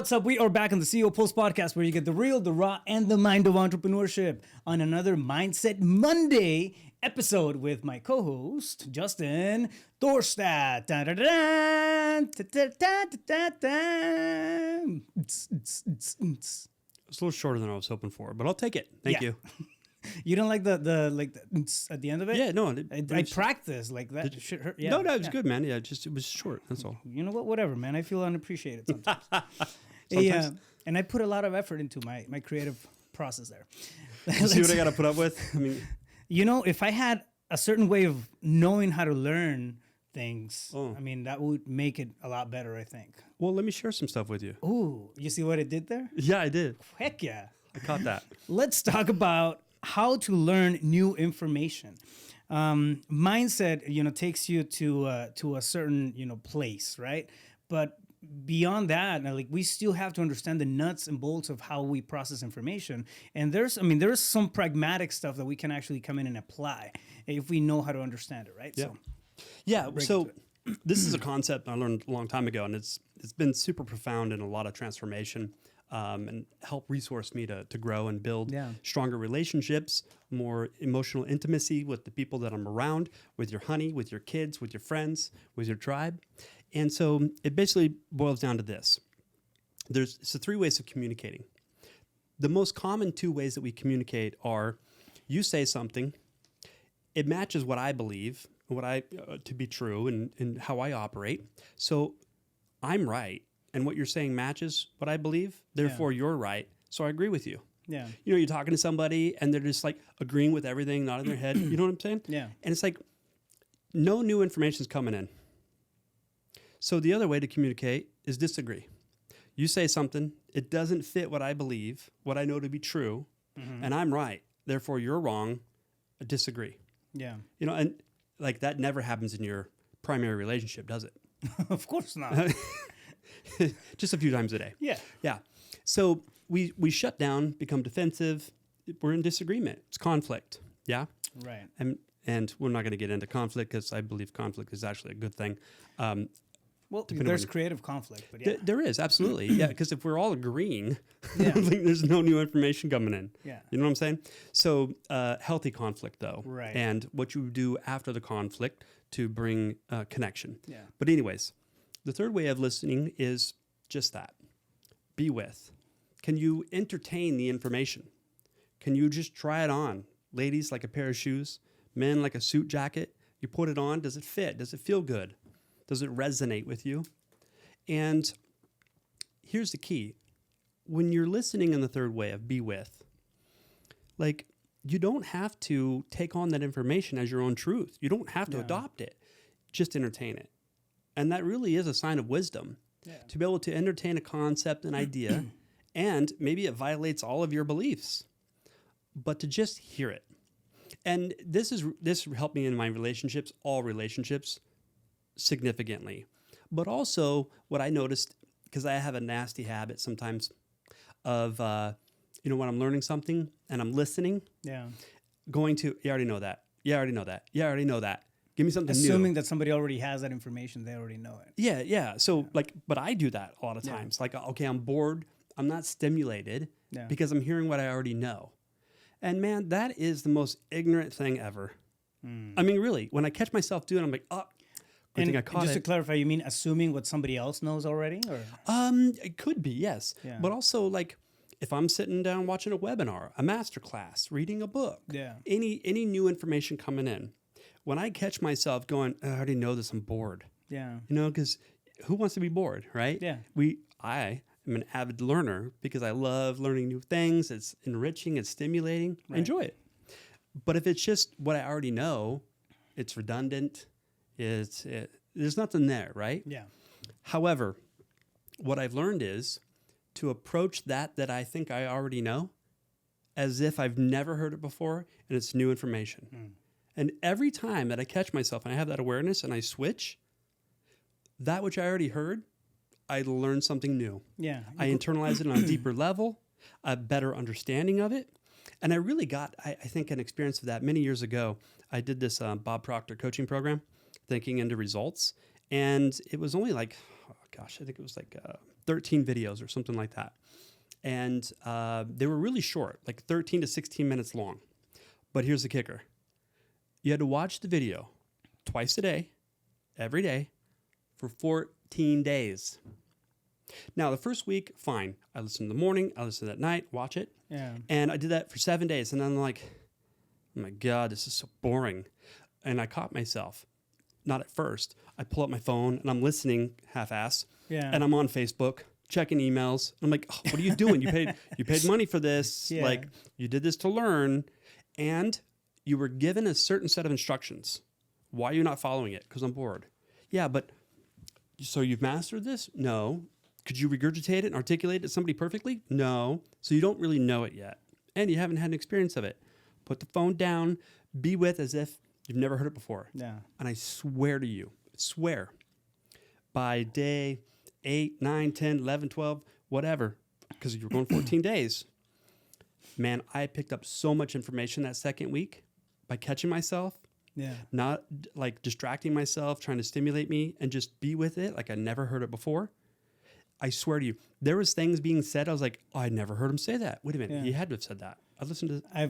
What's up? We are back on the CEO Pulse podcast where you get the real, the raw, and the mind of entrepreneurship on another Mindset Monday episode with my co-host, Justin Thorstad. It's a little shorter than I was hoping for, but I'll take it. Thank you. You don't like the at the end of it? Yeah, no. I practiced like that. Shit hurt. Yeah, no, it was good, man. Yeah, it was short. That's all. You know what? Whatever, man. I feel unappreciated sometimes. Sometimes. And I put a lot of effort into my creative process there. See what I got to put up with? I mean, you know, if I had a certain way of knowing how to learn things, I mean, that would make it a lot better, I think. Well, let me share some stuff with you. Ooh, you see what it did there? Yeah, I did. Heck yeah. I caught that. Let's talk about how to learn new information. Mindset, takes you to a certain, place, right? But beyond that, like we still have to understand the nuts and bolts of how we process information. And there's some pragmatic stuff that we can actually come in and apply if we know how to understand it, right? Yeah. So this is a concept I learned a long time ago, and it's been super profound in a lot of transformation. And help resource me to grow and build stronger relationships, more emotional intimacy with the people that I'm around, with your honey, with your kids, with your friends, with your tribe. And so it basically boils down to this. It's the three ways of communicating. The most common two ways that we communicate are you say something, it matches what I believe, what I to be true and how I operate. So I'm right. And what you're saying matches what I believe, therefore you're right. So I agree with you. Yeah. You're talking to somebody and they're just like agreeing with everything, nodding their head. You know what I'm saying? Yeah. And it's like no new information is coming in. So the other way to communicate is disagree. You say something, it doesn't fit what I believe, what I know to be true, and I'm right. Therefore you're wrong. I disagree. Yeah. And like that never happens in your primary relationship, does it? Of course not. Just a few times a day. Yeah. Yeah. So we shut down, become defensive. We're in disagreement. It's conflict. Yeah. Right. And we're not going to get into conflict because I believe conflict is actually a good thing. Well, there's creative conflict, but yeah. There is, absolutely. Yeah, because if we're all agreeing, there's no new information coming in. Yeah. You know what I'm saying? So healthy conflict, though. Right. And what you do after the conflict to bring connection. Yeah. But anyways, the third way of listening is just that. Be with. Can you entertain the information? Can you just try it on? Ladies, like a pair of shoes. Men, like a suit jacket. You put it on. Does it fit? Does it feel good? Does it resonate with you? And here's the key. When you're listening in the third way of be with, like you don't have to take on that information as your own truth. You don't have to adopt it. Just entertain it. And that really is a sign of wisdom, to be able to entertain a concept, an idea, and maybe it violates all of your beliefs, but to just hear it. And this helped me in my relationships, all relationships, significantly. But also what I noticed, because I have a nasty habit sometimes of, when I'm learning something and I'm listening, going to, you already know that. You already know that. You already know that. Give me something new. Assuming that somebody already has that information, they already know it. Yeah. So but I do that a lot of times. Like, okay, I'm bored. I'm not stimulated because I'm hearing what I already know. And man, that is the most ignorant thing ever. I mean, really, when I catch myself doing it, I'm like, oh, good thing I caught it. Just to clarify, you mean assuming what somebody else knows already? Or? It could be, yes. Yeah. But also, like, if I'm sitting down watching a webinar, a masterclass, reading a book, any new information coming in, when I catch myself going, I already know this, I'm bored. Yeah. Because who wants to be bored, right? Yeah. I am an avid learner because I love learning new things. It's enriching, it's stimulating. Right. I enjoy it. But if it's just what I already know, it's redundant. There's nothing there, right? Yeah. However, what I've learned is to approach that I think I already know as if I've never heard it before and it's new information. And every time that I catch myself and I have that awareness and I switch, that which I already heard, I learn something new. Yeah. I internalize it on a deeper level, a better understanding of it. And I really got, I think, an experience of that many years ago. I did this Bob Proctor coaching program, Thinking into Results. And it was only like, I think it was like 13 videos or something like that. And they were really short, like 13 to 16 minutes long. But here's the kicker. You had to watch the video twice a day, every day, for 14 days. Now, the first week, fine. I listened in the morning, I listened at night, watch it. Yeah. And I did that for 7 days. And I'm like, oh my God, this is so boring. And I caught myself. Not at first. I pull up my phone and I'm listening half-ass. Yeah. And I'm on Facebook, checking emails. I'm like, oh, what are you doing? You paid money for this. Yeah. Like, you did this to learn. And you were given a certain set of instructions. Why are you not following it? Because I'm bored. Yeah, but so you've mastered this? No. Could you regurgitate it and articulate it to somebody perfectly? No. So you don't really know it yet. And you haven't had an experience of it. Put the phone down, be with as if you've never heard it before. Yeah. And I swear to you, by day 8, 9, 10, 11, 12, whatever, because you were going 14 days, man, I picked up so much information that second week by catching myself, not like distracting myself, trying to stimulate me, and just be with it like I never heard it before. I swear to you, there was things being said. I was like, oh, I never heard him say that. Wait a minute. He had to have said that. I've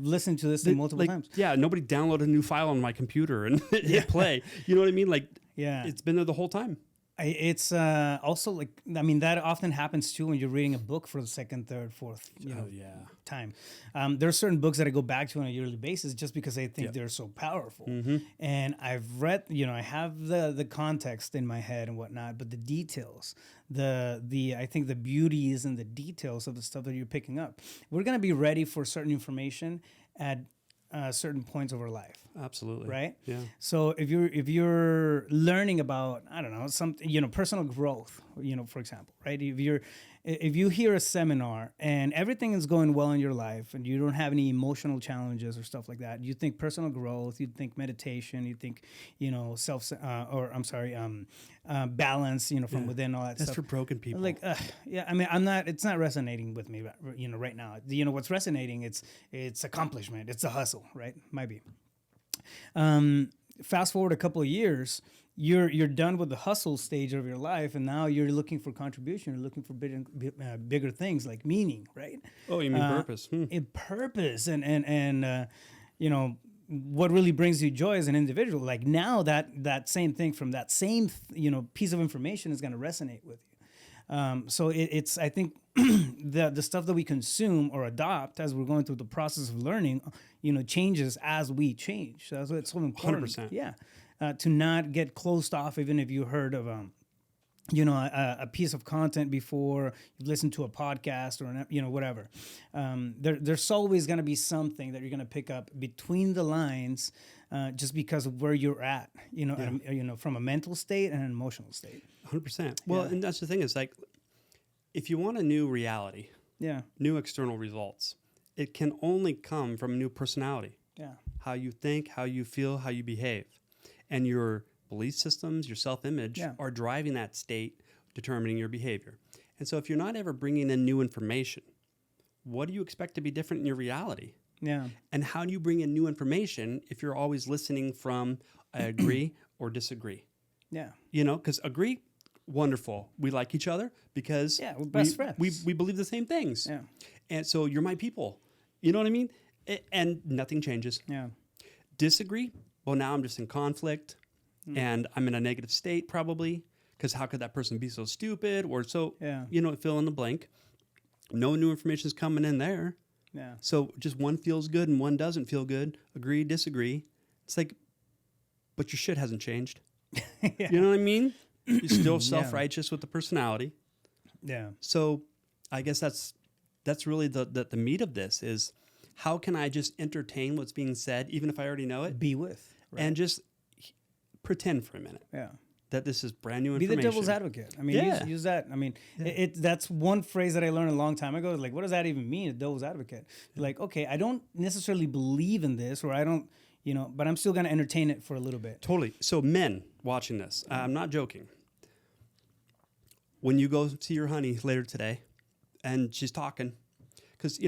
listened to this multiple times. Yeah, nobody downloaded a new file on my computer and hit play. You know what I mean? Like, it's been there the whole time. It's also like, I mean, that often happens too when you're reading a book for the second, third, fourth time. There are certain books that I go back to on a yearly basis just because I think they're so powerful. And I've read, I have the context in my head and whatnot, but the details, I think the beauty is in the details of the stuff that you're picking up. We're going to be ready for certain information at certain points of our life. Absolutely. Right? Yeah. So if you're learning about, I don't know, something, personal growth, for example, right? If you hear a seminar and everything is going well in your life and you don't have any emotional challenges or stuff like that, you think personal growth, you think meditation, you think, balance, from within, all that stuff. That's for broken people. Like, it's not resonating with me, right now. What's resonating, it's accomplishment, it's a hustle, right? Might be. Fast forward a couple of years, you're done with the hustle stage of your life, and now you're looking for contribution. You're looking for bigger things like meaning, right? Oh, you mean purpose? Purpose, and what really brings you joy as an individual. Like now, that same thing from that same piece of information is going to resonate with you. So it's I think the stuff that we consume or adopt as we're going through the process of learning, changes as we change. So that's why it's so important. 100%. Yeah. To not get closed off, even if you heard of a piece of content before, you've listened to a podcast or whatever. There's always going to be something that you're going to pick up between the lines, just because of where you're at, from a mental state and an emotional state. 100%. Well, and that's the thing is like, if you want a new reality, new external results, it can only come from a new personality. Yeah. How you think, how you feel, how you behave. And your belief systems, your self-image are driving that state, determining your behavior. And so if you're not ever bringing in new information, what do you expect to be different in your reality? Yeah. And how do you bring in new information if you're always listening from I agree or disagree? Yeah. Because agree, wonderful. We like each other because we're best friends. We believe the same things. Yeah. And so you're my people. You know what I mean? And nothing changes. Yeah. Disagree? Well, now I'm just in conflict and I'm in a negative state probably because how could that person be so stupid or so, fill in the blank. No new information is coming in there. Yeah. So just one feels good and one doesn't feel good. Agree, disagree. It's like, but your shit hasn't changed. You know what I mean? You're still self-righteous with the personality. Yeah. So I guess that's really the meat of this is how can I just entertain what's being said, even if I already know it? Be with. Right? And just pretend for a minute. Yeah. That this is brand new information. Be the devil's advocate. I mean, use that. I mean, that's one phrase that I learned a long time ago. Like, what does that even mean, a devil's advocate? Like, okay, I don't necessarily believe in this, or I don't, but I'm still going to entertain it for a little bit. Totally. So men watching this, I'm not joking. When you go see your honey later today and she's talking, because,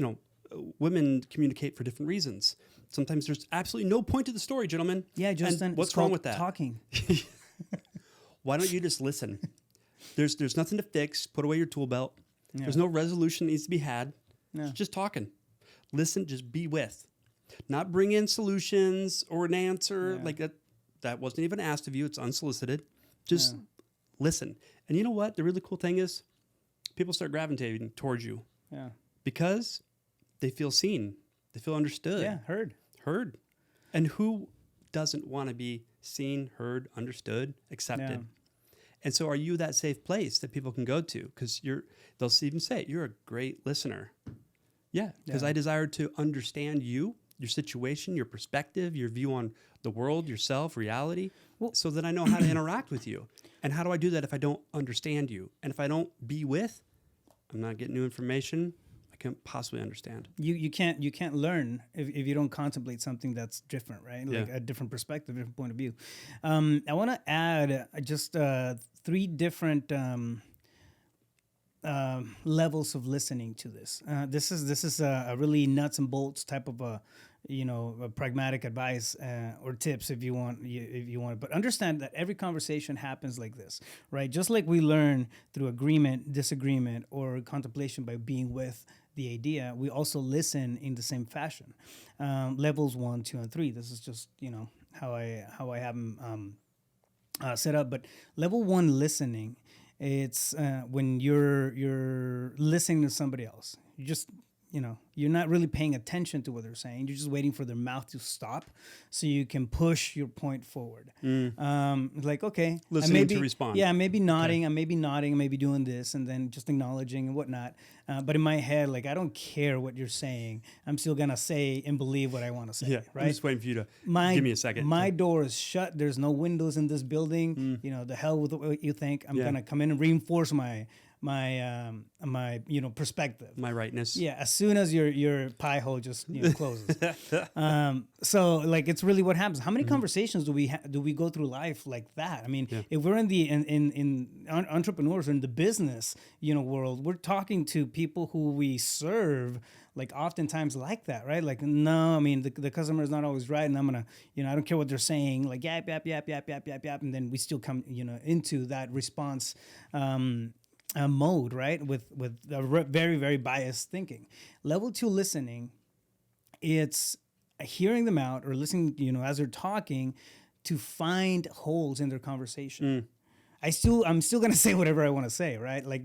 women communicate for different reasons. Sometimes there's absolutely no point to the story, gentlemen. Yeah, Justin. And what's wrong with that? Talking. Why don't you just listen? There's nothing to fix. Put away your tool belt. Yeah. There's no resolution that needs to be had. Yeah. It's just talking. Listen, just be with. Not bring in solutions or an answer like that. That wasn't even asked of you. It's unsolicited. Just listen. And you know what? The really cool thing is people start gravitating towards you. Yeah. Because they feel seen. They feel understood. Yeah, heard. And who doesn't want to be seen, heard, understood, accepted? Yeah. And so are you that safe place that people can go to? Because they'll even say, you're a great listener. Yeah, because I desire to understand you, your situation, your perspective, your view on the world, yourself, reality, so that I know how to interact with you. And how do I do that if I don't understand you? And if I don't be with, I'm not getting new information. I can't possibly understand. You can't learn if you don't contemplate something that's different, right? Like a different perspective, different point of view. I want to add just 3 different levels of listening to this. This is a really nuts and bolts type of a pragmatic advice or tips if you want. But understand that every conversation happens like this, right? Just like we learn through agreement, disagreement, or contemplation by being with the idea, we also listen in the same fashion. Levels 1, 2, and 3. This is just how I have them set up. But level 1 listening, it's when you're listening to somebody else. You just you're not really paying attention to what they're saying. You're just waiting for their mouth to stop so you can push your point forward. Like, okay. Listening to respond. Yeah, maybe nodding. I'm maybe nodding. I'm maybe doing this and then just acknowledging and whatnot. But in my head, like, I don't care what you're saying. I'm still going to say and believe what I want to say. Yeah, right? I'm just waiting for you to give me a second. My door is shut. There's no windows in this building. The hell with what you think. I'm going to come in and reinforce my perspective, my rightness. Yeah, as soon as your pie hole just closes. So like it's really what happens. How many conversations do we go through life like that? I mean, if we're in entrepreneurs or in the business world, we're talking to people who we serve. Like oftentimes like that, right? Like, no, I mean, the customer is not always right. And I'm going to, I don't care what they're saying, like, yap. And then we still come, into that response, mode, right? With very, very biased thinking. Level 2 listening, it's hearing them out or listening, as they're talking to find holes in their conversation. I'm still going to say whatever I want to say, right? Like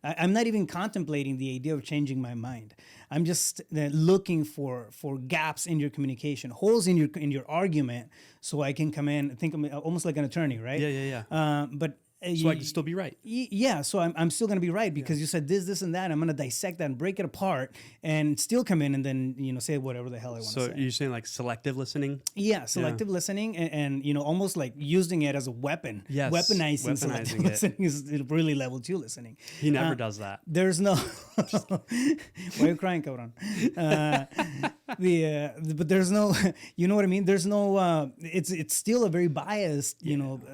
I'm not even contemplating the idea of changing my mind. I'm just looking for gaps in your communication, holes in your argument, so I can come in and think of almost like an attorney, right? Yeah. But so I can still be right. Yeah, so I'm still going to be right because you said this, and that. I'm going to dissect that and break it apart and still come in and then, say whatever the hell I want to say. So you're saying like selective listening? Yeah, selective listening and almost like using it as a weapon. Yes, weaponizing selective listening is really level 2 listening. He never does that. There's no... Why are you crying, cabron? But there's no... You know what I mean? There's no... It's still a very biased,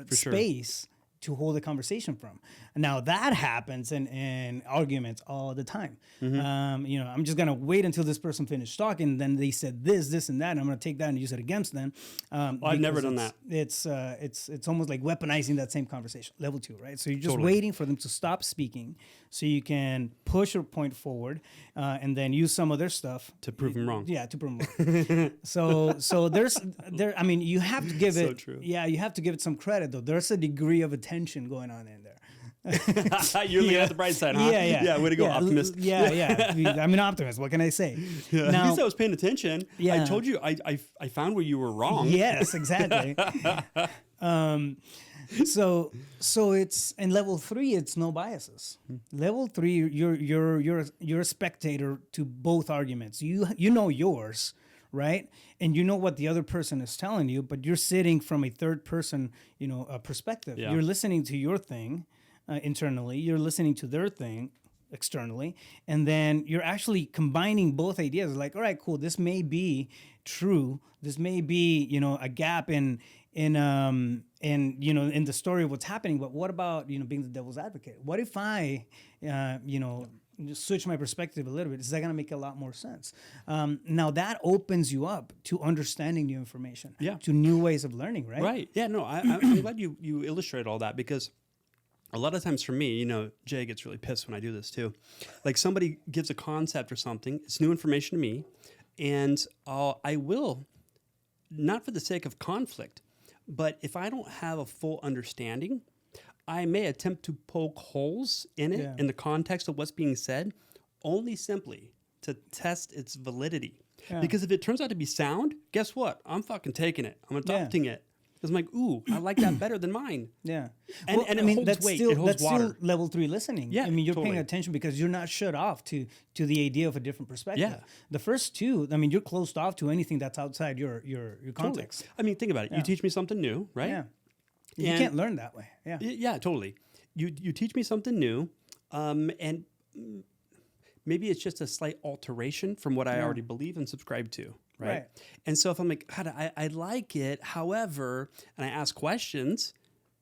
space. Sure. To hold a conversation from. Now that happens in arguments all the time. I'm just gonna wait until this person finished talking. Then they said this, and that, and I'm gonna take that and use it against them. I've never done that. It's almost like weaponizing that same conversation. Level 2, right? So you're just waiting for them to stop speaking, so you can push your point forward, and then use some of their stuff to prove them wrong. Yeah, to prove them wrong. so there's. I mean, you have to give it. So true. Yeah, you have to give it some credit though. There's a degree of attention going on in there. You're looking at the bright side, huh? Yeah. Way to go, optimist. Yeah. I'm an optimist. What can I say? Now, at least I was paying attention. Yeah. I told you I found where you were wrong. Yes, exactly. So it's in level 3. It's no biases. Level 3, you're a spectator to both arguments. You know yours. Right, and you know what the other person is telling you, but you're sitting from a third person, perspective. Yeah. You're listening to your thing internally. You're listening to their thing externally, and then you're actually combining both ideas. Like, all right, cool. This may be true. This may be, a gap in the story of what's happening. But what about being the devil's advocate? What if I, just switch my perspective a little bit? Is that going to make a lot more sense? Now that opens you up to understanding new information, to new ways of learning, right? Right. Yeah. No, I'm glad you illustrate all that, because a lot of times for me, you know, Jay gets really pissed when I do this too. Like somebody gives a concept or something, it's new information to me, and I will, not for the sake of conflict, but if I don't have a full understanding, I may attempt to poke holes in it in the context of what's being said, only simply to test its validity. Yeah. Because if it turns out to be sound, guess what? I'm fucking taking it. I'm adopting it. Because I'm like, ooh, I like that better than mine. Yeah. And, well, and I mean, it holds weight. Still, it holds that's water. still level 3 listening. Yeah, I mean, you're totally. paying attention because you're not shut off to the idea of a different perspective. Yeah. The first two, I mean, you're closed off to anything that's outside your context. Totally. I mean, think about it. You teach me something new, right? Yeah. You can't learn that way. Yeah. Yeah, totally. You teach me something new, and maybe it's just a slight alteration from what I already believe and subscribe to, right? And so if I'm like, God, I like it, however, and I ask questions,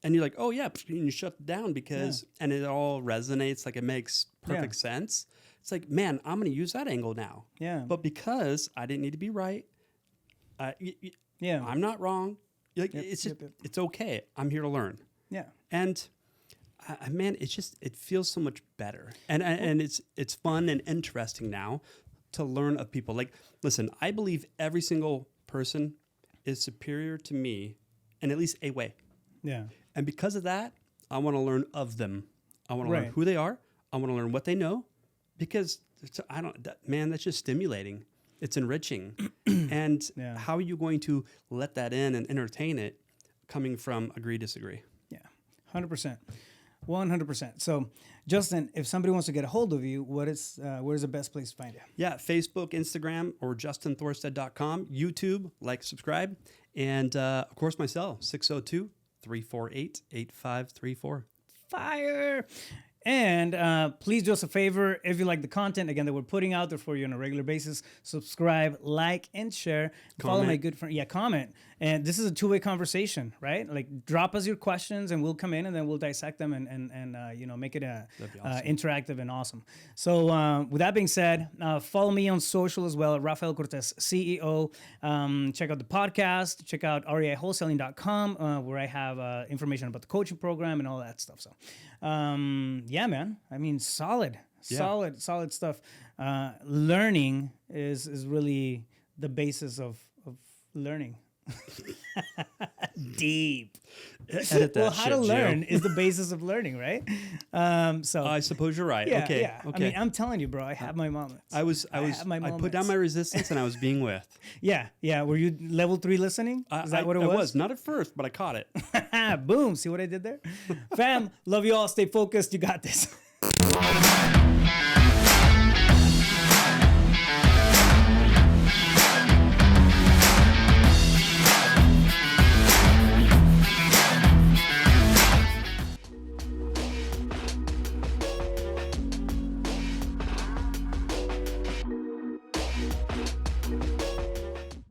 and you're like, oh yeah, and you shut it down because, and it all resonates, like it makes perfect sense. It's like, man, I'm going to use that angle now. Yeah. But because I didn't need to be right, I'm not wrong. Like it's just, it's okay. I'm here to learn. Yeah. And man, it feels so much better, and it's fun and interesting now to learn of people. Like, listen, I believe every single person is superior to me in at least a way. Yeah. And because of that, I want to learn of them. I want to learn who they are. I want to learn what they know, because that's just stimulating. It's enriching. And how are you going to let that in and entertain it coming from agree, disagree? Yeah, 100%. 100%. So, Justin, if somebody wants to get a hold of you, where's the best place to find you? Yeah, Facebook, Instagram, or justinthorstad.com. YouTube, like, subscribe. And, of course, my cell, 602-348-8534. Fire! And please do us a favor, if you like the content, again, that we're putting out there for you on a regular basis, subscribe, like, and share. Follow my good friend. Yeah, comment. And this is a two-way conversation, right? Like, drop us your questions, and we'll come in, and then we'll dissect them and make it awesome. Interactive and awesome. So with that being said, follow me on social as well at Rafael Cortez, CEO. Check out the podcast. Check out reiwholesaling.com, where I have information about the coaching program and all that stuff. So, yeah, man. I mean, solid stuff. Learning is really the basis of learning. Deep. Edit that well, how shit, to learn Joe. is the basis of learning, right? So I suppose you're right. yeah, Okay. yeah. Okay. I mean, I'm telling you, bro. I have my moments. I put down my resistance and I was being with. Yeah. Were you level 3 listening? Is that what it was? I was. Not at first, but I caught it. Boom. See what I did there? Fam, love you all. Stay focused. You got this.